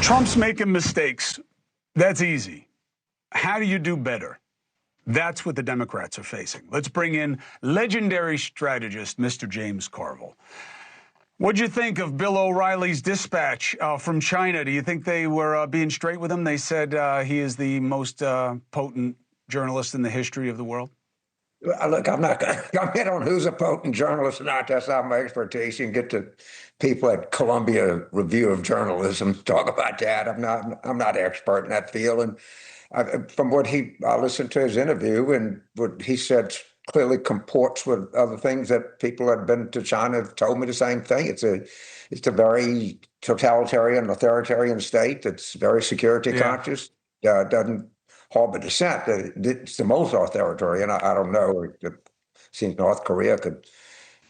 Trump's making mistakes. That's easy. How do you do better? That's what the Democrats are facing. Let's bring in legendary strategist, Mr. James Carville. What'd you think of Bill O'Reilly's dispatch from China? Do you think they were being straight with him? They said he is the most potent journalist in the history of the world. Look, I'm not going to comment on who's a potent journalist or not. That's not my expertise. You can get to people at Columbia Review of Journalism to talk about that. I'm not an expert in that field. And from what I listened to his interview, and what he said clearly comports with other things that people that have been to China have told me the same thing. It's a very totalitarian, authoritarian state that's very security conscious. Doesn't harbor dissent. It's the most authoritarian. I don't know. It seems North Korea could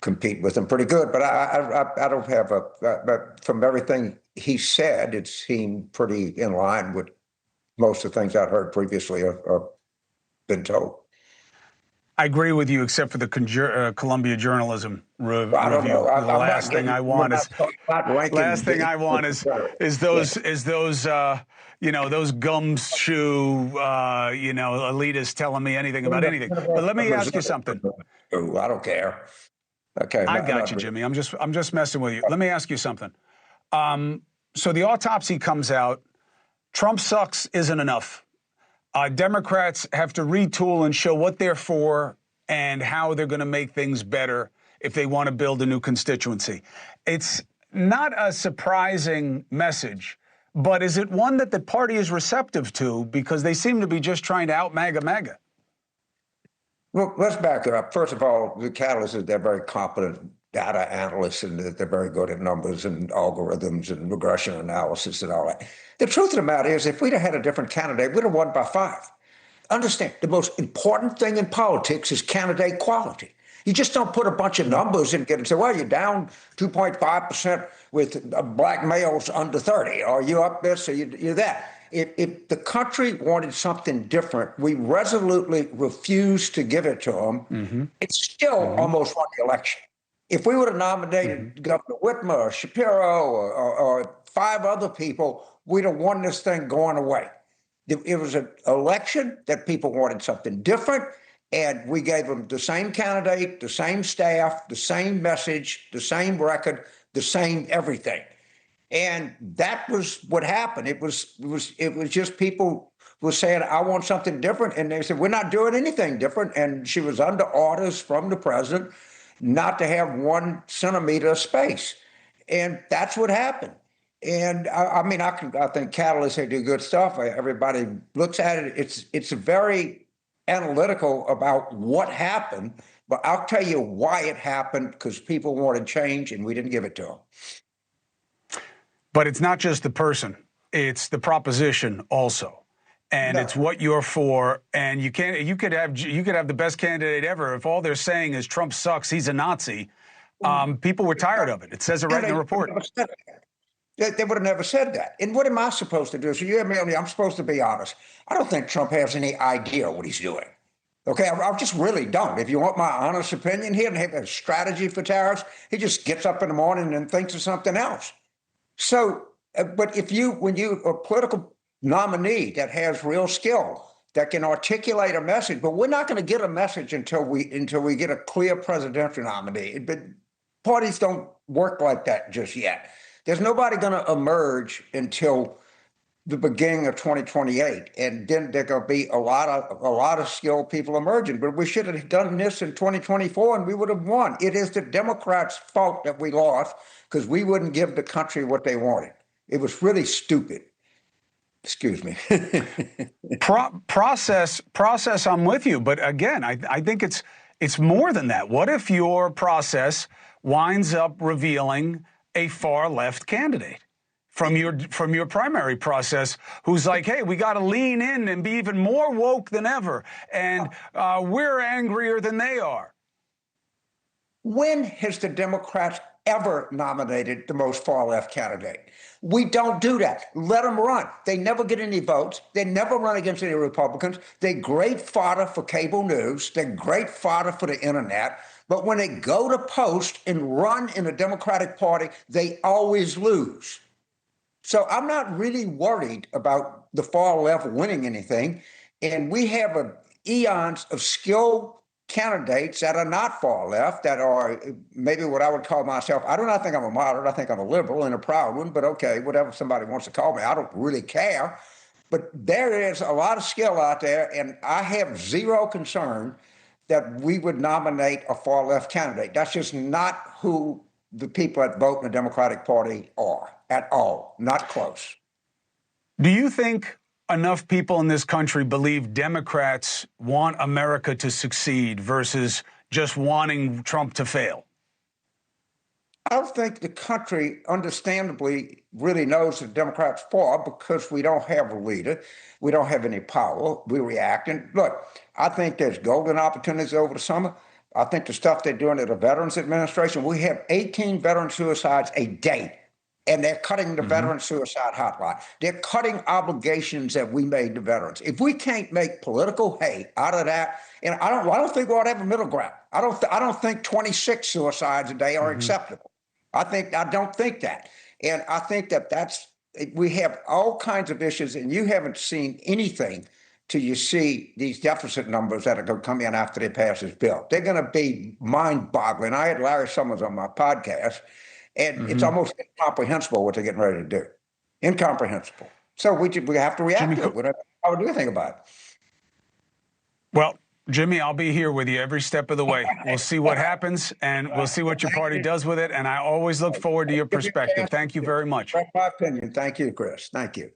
compete with them pretty good, but I don't have but from everything he said, it seemed pretty in line with most of the things I'd heard previously or been told. I agree with you, except for the Columbia Journalism review. The last thing I want is those those gumshoe elitists telling me anything about anything. But let me ask you something. Oh, I don't care. Okay, I got you, Jimmy. I'm just messing with you. Let me ask you something. So the autopsy comes out. Trump sucks isn't enough. Democrats have to retool and show what they're for and how they're going to make things better if they want to build a new constituency. It's not a surprising message, but is it one that the party is receptive to because they seem to be just trying to out MAGA? Well, let's back it up. First of all, the catalyst is they're very competent data analysts and they're very good at numbers and algorithms and regression analysis and all that. The truth of the matter is, if we'd have had a different candidate, we'd have won by 5. Understand, the most important thing in politics is candidate quality. You just don't put a bunch of numbers and get and say, well, you're down 2.5% with black males under 30, or you up this, or you're that. If the country wanted something different, we resolutely refused to give it to them. Mm-hmm. It's still almost won the election. If we would have nominated Governor Whitmer or Shapiro or 5 other people, we'd have won this thing going away. It was an election that people wanted something different, and we gave them the same candidate, the same staff, the same message, the same record, the same everything. And that was what happened. It was just people were saying, I want something different. And they said, we're not doing anything different. And she was under orders from the president not to have 1 centimeter of space. And that's what happened. And I think catalysts, they do good stuff. Everybody looks at it. It's very analytical about what happened, but I'll tell you why it happened, because people wanted change and we didn't give it to them. But it's not just the person, it's the proposition also. And it's what you're for. And you could have the best candidate ever. If all they're saying is Trump sucks, he's a Nazi, people were tired of it. It says it right in the report. They would have never said that. And what am I supposed to do? So you have me, I'm supposed to be honest. I don't think Trump has any idea what he's doing. Okay, I just really don't. If you want my honest opinion, he doesn't have a strategy for tariffs. He just gets up in the morning and thinks of something else. So, but when you a political nominee that has real skill, that can articulate a message, but we're not going to get a message until we get a clear presidential nominee. But parties don't work like that just yet. There's nobody going to emerge until the beginning of 2028, and then there going to be a lot of skilled people emerging. But we should have done this in 2024, and we would have won. It is the Democrats' fault that we lost because we wouldn't give the country what they wanted. It was really stupid. Excuse me. Process. I'm with you, but again, I think it's more than that. What if your process winds up revealing a far left candidate from your primary process, who's like, hey, we got to lean in and be even more woke than ever, and we're angrier than they are? When has the Democrats ever nominated the most far left candidate? We don't do that. Let them run. They never get any votes. They never run against any Republicans. They're great fodder for cable news. They're great fodder for the internet. But when they go to post and run in the Democratic Party, they always lose. So I'm not really worried about the far left winning anything. And we have eons of skilled candidates that are not far left, that are maybe what I would call myself. I do not think I'm a moderate. I think I'm a liberal and a proud one, but okay, whatever somebody wants to call me, I don't really care. But there is a lot of skill out there, and I have zero concern that we would nominate a far left candidate. That's just not who the people that vote in the Democratic Party are at all, not close. Do you think enough people in this country believe Democrats want America to succeed versus just wanting Trump to fail? I don't think the country, understandably, really knows the Democrats for, because we don't have a leader. We don't have any power. We're reacting. Look, I think there's golden opportunities over the summer. I think the stuff they're doing at the Veterans Administration, we have 18 veteran suicides a day, and they're cutting the veteran suicide hotline. They're cutting obligations that we made to veterans. If we can't make political hay out of that, and I don't think we'll have a middle ground. I don't think 26 suicides a day are acceptable. I don't think that. And I think we have all kinds of issues, and you haven't seen anything till you see these deficit numbers that are going to come in after they pass this bill. They're going to be mind-boggling. I had Larry Summers on my podcast, and it's almost incomprehensible what they're getting ready to do. Incomprehensible. So we have to react to it. We don't have to do anything about it. Well, Jimmy, I'll be here with you every step of the way. We'll see what happens, and we'll see what your party does with it. And I always look forward to your perspective. Thank you very much. My opinion. Thank you, Chris. Thank you.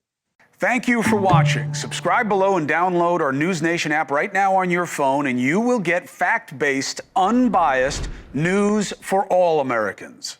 Thank you for watching. Subscribe below and download our NewsNation app right now on your phone, and you will get fact-based, unbiased news for all Americans.